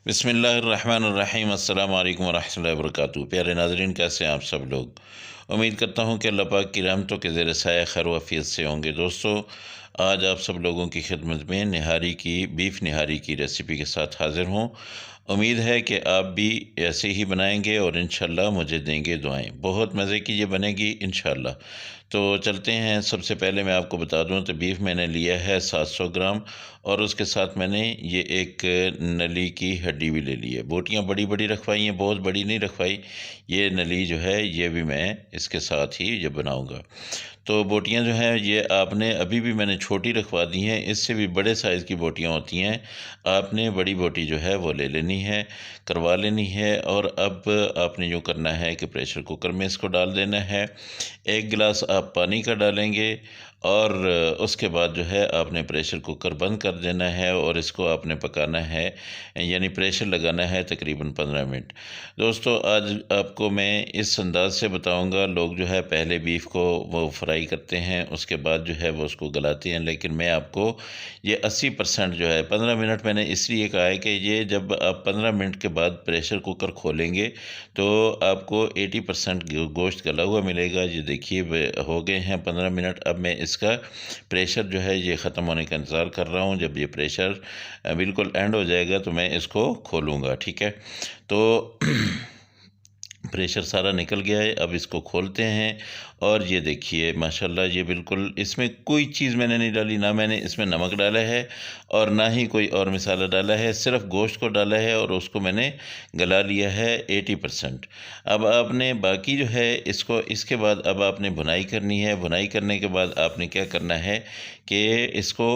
बिस्मिल्लाहिर्रहमानिर्रहीम। अस्सलाम वालेकुम वरहमतुल्लाहि वबरकातुहू। प्यारे नाज़रीन, कैसे हैं आप सब लोग। उम्मीद करता हूँ कि अल्लाह पाक की रहमतों के ज़ेर साया खैर वफ़ियत से होंगे। दोस्तों, आज आप सब लोगों की खिदमत में निहारी की बीफ निहारी की रेसिपी के साथ हाज़िर हूँ। उम्मीद है कि आप भी ऐसे ही बनाएंगे और इंशाअल्लाह मुझे देंगे दुआएं। बहुत मज़े की ये बनेगी इंशाअल्लाह। तो चलते हैं। सबसे पहले मैं आपको बता दूं तो बीफ मैंने लिया है 700 ग्राम, और उसके साथ मैंने ये एक नली की हड्डी भी ले ली है। बोटियां बड़ी बड़ी रखवाई हैं, बहुत बड़ी नहीं रखवाई। ये नली जो है ये भी मैं इसके साथ ही ये बनाऊंगा। तो बोटियां जो हैं ये आपने अभी भी मैंने छोटी रखवा दी हैं, इससे भी बड़े साइज़ की बोटियां होती हैं। आपने बड़ी बोटी जो है वो ले लेनी है, करवा लेनी है। और अब आपने जो करना है कि प्रेशर कुकर में इसको डाल देना है। 1 गिलास आप पानी का डालेंगे, और उसके बाद जो है आपने प्रेशर कुकर बंद कर देना है और इसको आपने पकाना है, यानी प्रेशर लगाना है तकरीबन 15 मिनट। दोस्तों, आज आपको मैं इस अंदाज से बताऊंगा। लोग जो है पहले बीफ को वो फ्राई करते हैं, उसके बाद जो है वो उसको गलाते हैं, लेकिन मैं आपको ये 80% जो है 15 मिनट मैंने इसलिए कहा है कि ये जब आप 15 मिनट के बाद प्रेशर कुकर खोलेंगे तो आपको 80% गोश्त गला हुआ मिलेगा। ये देखिए हो गए हैं 15 मिनट। अब मैं इसका प्रेशर जो है ये ख़त्म होने का इंतज़ार कर रहा हूँ। जब ये प्रेशर बिल्कुल एंड हो जाएगा तो मैं इसको खोलूँगा, ठीक है। तो प्रेशर सारा निकल गया है। अब इसको खोलते हैं, और ये देखिए माशाल्लाह ये बिल्कुल, इसमें कोई चीज़ मैंने नहीं डाली, ना मैंने इसमें नमक डाला है और ना ही कोई और मसाला डाला है। सिर्फ गोश्त को डाला है और उसको मैंने गला लिया है 80%। अब आपने बाकी जो है इसको, इसके बाद अब आपने भुनाई करनी है। भुनाई करने के बाद आपने क्या करना है कि इसको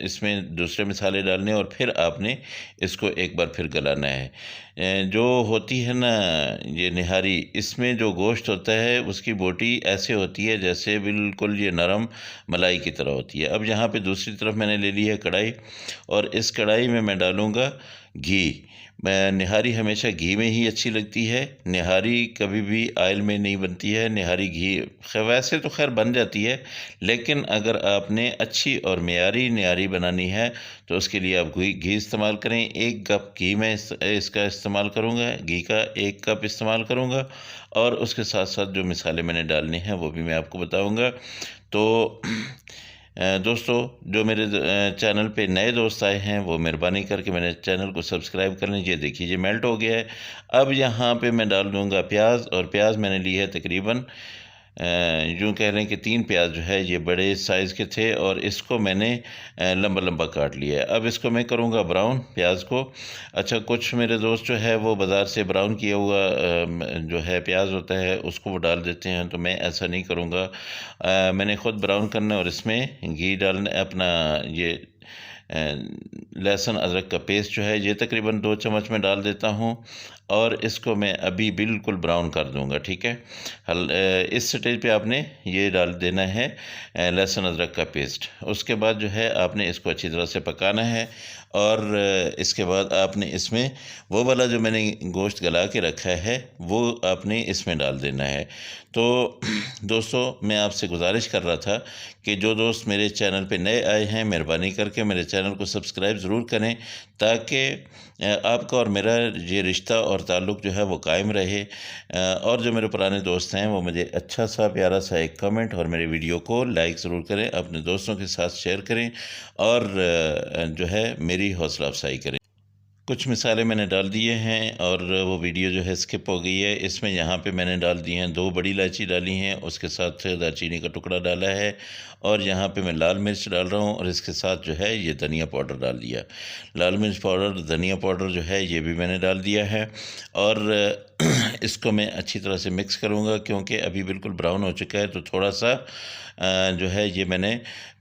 इसमें दूसरे मसाले डालने, और फिर आपने इसको एक बार फिर गलाना है। जो होती है ना ये निहारी, इसमें जो गोश्त होता है उसकी बोटी ऐसे होती है जैसे बिल्कुल ये नरम मलाई की तरह होती है। अब यहाँ पे दूसरी तरफ मैंने ले ली है कढ़ाई, और इस कढ़ाई में मैं डालूँगा घी। मैं निहारी हमेशा घी में ही अच्छी लगती है। निहारी कभी भी ऑयल में नहीं बनती है। निहारी घी वैसे तो खैर बन जाती है, लेकिन अगर आपने अच्छी और मेयारी निहारी बनानी है तो उसके लिए आप घी इस्तेमाल करें। 1 कप घी में इसका इस्तेमाल करूँगा, घी का 1 कप इस्तेमाल करूँगा। और उसके साथ साथ जो मिसाले मैंने डालने हैं वो भी मैं आपको बताऊँगा। तो दोस्तों, जो मेरे चैनल पे नए दोस्त आए हैं वो मेहरबानी करके मेरे चैनल को सब्सक्राइब कर लीजिए। देखिए ये मेल्ट हो गया है। अब यहाँ पे मैं डाल दूँगा प्याज, और प्याज मैंने ली है तकरीबन यूँ कह लें कि 3 प्याज जो है ये बड़े साइज़ के थे, और इसको मैंने लंबा लंबा काट लिया है। अब इसको मैं करूँगा ब्राउन प्याज को। अच्छा, कुछ मेरे दोस्त जो है वो बाज़ार से ब्राउन किया हुआ जो है प्याज होता है उसको वो डाल देते हैं, तो मैं ऐसा नहीं करूँगा। मैंने ख़ुद ब्राउन करना है, और इसमें घी डालना अपना ये लहसुन अदरक का पेस्ट जो है ये तकरीबन 2 चम्मच में डाल देता हूँ, और इसको मैं अभी बिल्कुल ब्राउन कर दूंगा, ठीक है। इस स्टेज पे आपने ये डाल देना है लहसुन अदरक का पेस्ट। उसके बाद जो है आपने इसको अच्छी तरह से पकाना है, और इसके बाद आपने इसमें वो वाला जो मैंने गोश्त गला के रखा है वो आपने इसमें डाल देना है। तो दोस्तों, मैं आपसे गुजारिश कर रहा था कि जो दोस्त मेरे चैनल पे नए आए हैं मेहरबानी करके मेरे चैनल को सब्सक्राइब ज़रूर करें, ताकि आपका और मेरा ये रिश्ता और ताल्लुक़ जो है वो कायम रहे। और जो मेरे पुराने दोस्त हैं वो मुझे अच्छा सा प्यारा सा एक कमेंट और मेरे वीडियो को लाइक ज़रूर करें, अपने दोस्तों के साथ शेयर करें, और जो है मेरी हौसला अफजाई करें। कुछ मिसालें मैंने डाल दिए हैं, और वो वीडियो जो है स्किप हो गई है। इसमें यहाँ पे मैंने डाल दी हैं 2 बड़ी इलायची डाली हैं, उसके साथ दालचीनी का टुकड़ा डाला है, और यहाँ पे मैं लाल मिर्च डाल रहा हूँ, और इसके साथ जो है ये धनिया पाउडर डाल दिया। लाल मिर्च पाउडर, धनिया पाउडर जो है ये भी मैंने डाल दिया है, और इसको मैं अच्छी तरह से मिक्स करूँगा, क्योंकि अभी बिल्कुल ब्राउन हो चुका है। तो थोड़ा सा जो है ये मैंने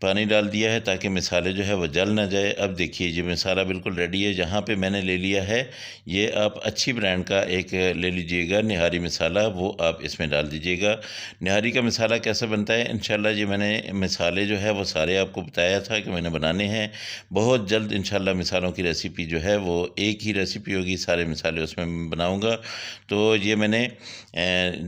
पानी डाल दिया है ताकि मिसाले जो है वो जल ना जाए। अब देखिए ये मसाला बिल्कुल रेडी है। जहाँ पे मैंने ले लिया है ये आप अच्छी ब्रांड का एक ले लीजिएगा निहारी मसाला, वो आप इसमें डाल दीजिएगा। निहारी का मसाला कैसे बनता है इंशाल्लाह ये मैंने मसाले जो है वो सारे आपको बताया था कि मैंने बनाने हैं। बहुत जल्द इंशाल्लाह मिसालों की रेसिपी जो है वो एक ही रेसिपी होगी, सारे मसाले उसमें मैं बनाऊँगा। तो ये मैंने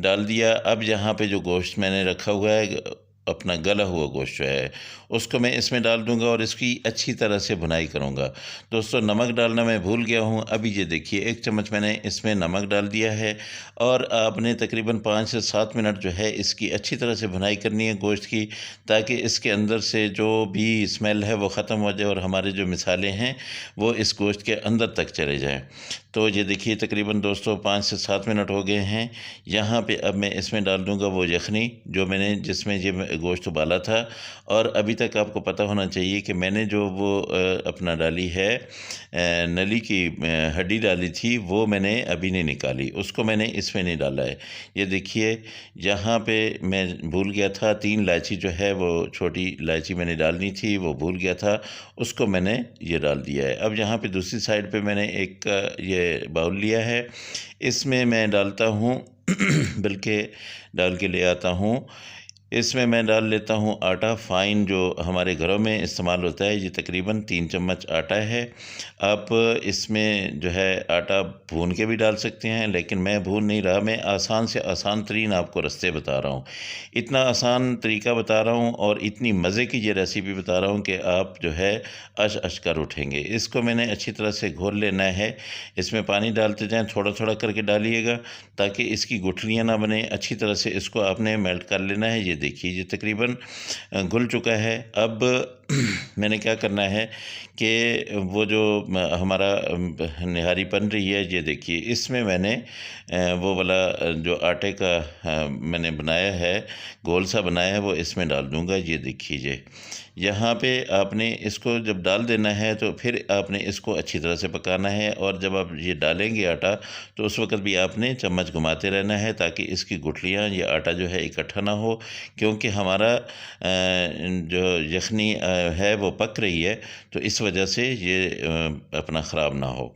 डाल दिया। अब यहाँ पे जो गोश्त मैंने रखा हुआ है अपना गला हुआ गोश्त जो है उसको मैं इसमें डाल दूंगा और इसकी अच्छी तरह से भुनाई करूंगा। दोस्तों, नमक डालना मैं भूल गया हूं। अभी ये देखिए 1 चम्मच मैंने इसमें नमक डाल दिया है और आपने तकरीबन 5 से 7 मिनट जो है इसकी अच्छी तरह से भुनाई करनी है गोश्त की, ताकि इसके अंदर से जो भी स्मेल है वो ख़त्म हो जाए और हमारे जो मिसाले हैं वो इस गोश्त के अंदर तक चले जाएँ। तो ये देखिए तकरीबन दोस्तों 5 से 7 मिनट हो गए हैं। यहाँ पे अब मैं इसमें डाल दूँगा वो यखनी जो मैंने जिसमें ये गोश्त उबाला था। और अभी तक आपको पता होना चाहिए कि मैंने जो वो अपना डाली है नली की हड्डी डाली थी, वो मैंने अभी नहीं निकाली, उसको मैंने इसमें नहीं डाला है। ये देखिए यहाँ पे मैं भूल गया था, 3 इलायची जो है वो छोटी इलायची मैंने डालनी थी, वो भूल गया था, उसको मैंने ये डाल दिया है। अब यहाँ पे दूसरी साइड पे मैंने एक ये बाउल लिया है, इसमें मैं डालता हूँ बल्कि डाल के ले आता हूँ, इसमें मैं डाल लेता हूँ आटा फ़ाइन जो हमारे घरों में इस्तेमाल होता है। ये तकरीबन 3 चम्मच आटा है। आप इसमें जो है आटा भून के भी डाल सकते हैं, लेकिन मैं भून नहीं रहा, मैं आसान से आसान तरीन आपको रास्ते बता रहा हूँ। इतना आसान तरीका बता रहा हूँ और इतनी मज़े की ये रेसिपी बता रहा हूँ कि आप जो है अश अश कर उठेंगे। इसको मैंने अच्छी तरह से घोल लेना है। इसमें पानी डालते जाएँ, थोड़ा थोड़ा करके डालिएगा ताकि इसकी गुठलियाँ ना बने। अच्छी तरह से इसको आपने मेल्ट कर लेना है। ये देखिए ये तकरीबन घुल चुका है। अब मैंने क्या करना है कि वो जो हमारा निहारी बन रही है, ये देखिए इसमें मैंने वो वाला जो आटे का मैंने बनाया है, गोल सा बनाया है, वो इसमें डाल दूंगा। ये देखिए ये यहाँ पे आपने इसको जब डाल देना है तो फिर आपने इसको अच्छी तरह से पकाना है। और जब आप ये डालेंगे आटा तो उस वक़्त भी आपने चम्मच घुमाते रहना है ताकि इसकी गुठलियाँ, ये आटा जो है इकट्ठा ना हो, क्योंकि हमारा जो यखनी है वो पक रही है, तो इस वजह से ये अपना ख़राब ना हो।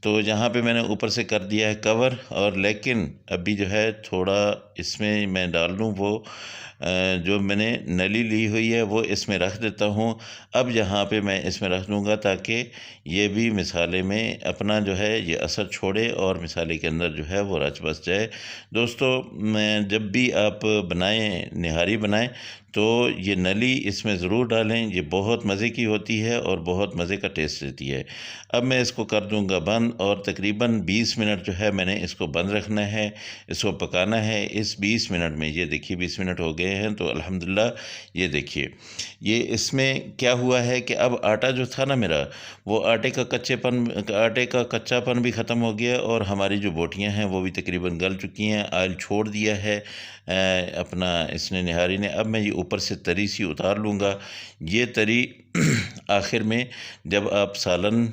तो यहाँ पे मैंने ऊपर से कर दिया है कवर, और लेकिन अभी जो है थोड़ा इसमें मैं डाल दूँ वो जो मैंने नली ली हुई है वो इसमें रख देता हूँ। अब यहाँ पे मैं इसमें रख दूँगा ताकि ये भी मिसाले में अपना जो है ये असर छोड़े और मिसाले के अंदर जो है वो रच बस जाए। दोस्तों, मैं जब भी आप बनाएं, निहारी बनाएं, तो ये नली इसमें ज़रूर डालें। ये बहुत मज़े की होती है और बहुत मज़े का टेस्ट देती है। अब मैं इसको कर दूंगा बंद और तकरीबन 20 मिनट जो है मैंने इसको बंद रखना है, इसको पकाना है। इस 20 मिनट में ये देखिए 20 मिनट हो गए हैं, तो अल्हम्दुलिल्लाह ये देखिए ये इसमें क्या हुआ है कि अब आटा जो था ना मेरा, वो आटे का कच्चापन भी ख़त्म हो गया और हमारी जो बोटियां हैं वो भी तकरीबन गल चुकी हैं। ऑयल छोड़ दिया है अपना इसने, निहारी ने। अब मैं ये ऊपर से तरी सी उतार लूँगा। ये तरी आखिर में जब आप सालन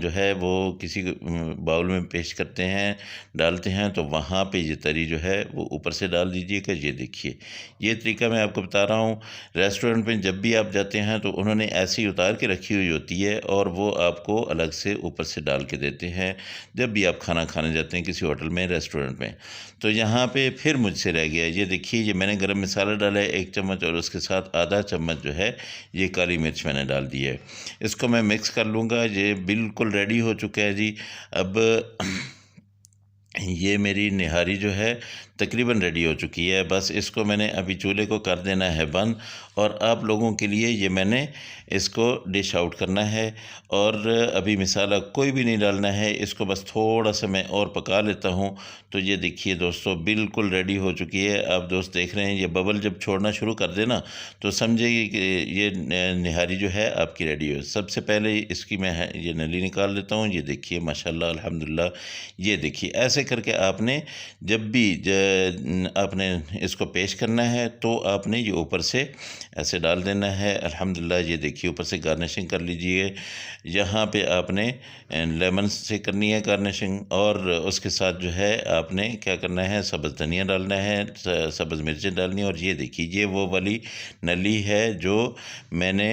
जो है वो किसी बाउल में पेश करते हैं, डालते हैं, तो वहाँ पे ये तरी जो है वो ऊपर से डाल दीजिएगा। ये देखिए ये तरीका मैं आपको बता रहा हूँ। रेस्टोरेंट में जब भी आप जाते हैं तो उन्होंने ऐसे ही उतार के रखी हुई होती है और वो आपको अलग से ऊपर से डाल के देते हैं जब भी आप खाना खाने जाते हैं किसी होटल में, रेस्टोरेंट में। तो यहाँ पे फिर मुझसे रह गया। ये देखिए ये मैंने गरम मसाला डाला है 1 चम्मच और उसके साथ आधा चम्मच जो है ये काली मिर्च मैंने डाल दी है। इसको मैं मिक्स कर लूँगा। ये बिल्कुल रेडी हो चुका है जी। अब ये मेरी निहारी जो है तकरीबन रेडी हो चुकी है। बस इसको मैंने अभी चूल्हे को कर देना है बंद और आप लोगों के लिए ये मैंने इसको डिश आउट करना है। और अभी मिसाला कोई भी नहीं डालना है, इसको बस थोड़ा सा मैं और पका लेता हूँ। तो ये देखिए दोस्तों बिल्कुल रेडी हो चुकी है। आप दोस्त देख रहे हैं ये बबल जब छोड़ना शुरू कर देना तो समझिए कि ये निहारी जो है आपकी रेडी हो। सबसे पहले इसकी मैं ये नली निकाल लेता हूँ। ये देखिए माशाल्लाह अल्हम्दुलिल्लाह। ये देखिए ऐसे करके आपने जब भी आपने इसको पेश करना है तो आपने ये ऊपर से ऐसे डाल देना है। अल्हम्दुलिल्लाह ये देखिए ऊपर से गार्निशिंग कर लीजिए। यहाँ पे आपने लेमन से करनी है गार्निशिंग और उसके साथ जो है आपने क्या करना है, सब्ज़ धनिया डालना है, सब्ज़ मिर्चें डालनी है। और ये देखिए ये वो वाली नली है जो मैंने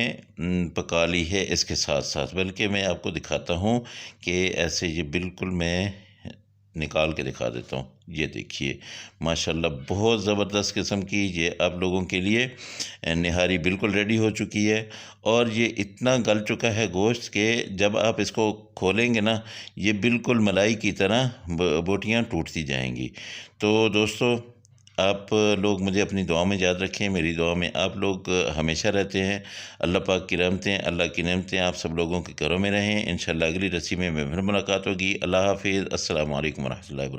पका ली है इसके साथ साथ। बल्कि मैं आपको दिखाता हूँ कि ऐसे ये बिल्कुल मैं निकाल के दिखा देता हूँ। ये देखिए माशाल्लाह बहुत ज़बरदस्त किस्म की ये आप लोगों के लिए निहारी बिल्कुल रेडी हो चुकी है। और ये इतना गल चुका है गोश्त के जब आप इसको खोलेंगे ना, ये बिल्कुल मलाई की तरह बोटियाँ टूटती जाएंगी। तो दोस्तों आप लोग मुझे अपनी दुआ में याद रखें, मेरी दुआ में आप लोग हमेशा रहते हैं। अल्लाह पाक की रहमतें, अल्लाह की नेमतें आप सब लोगों के घरों में रहें। इंशाअल्लाह अगली रस्सी में फिर मुलाकात होगी। अल्लाह हाफ़िज़। अस्सलामु अलैकुम व रहमतुल्लाहि व बरकातहू।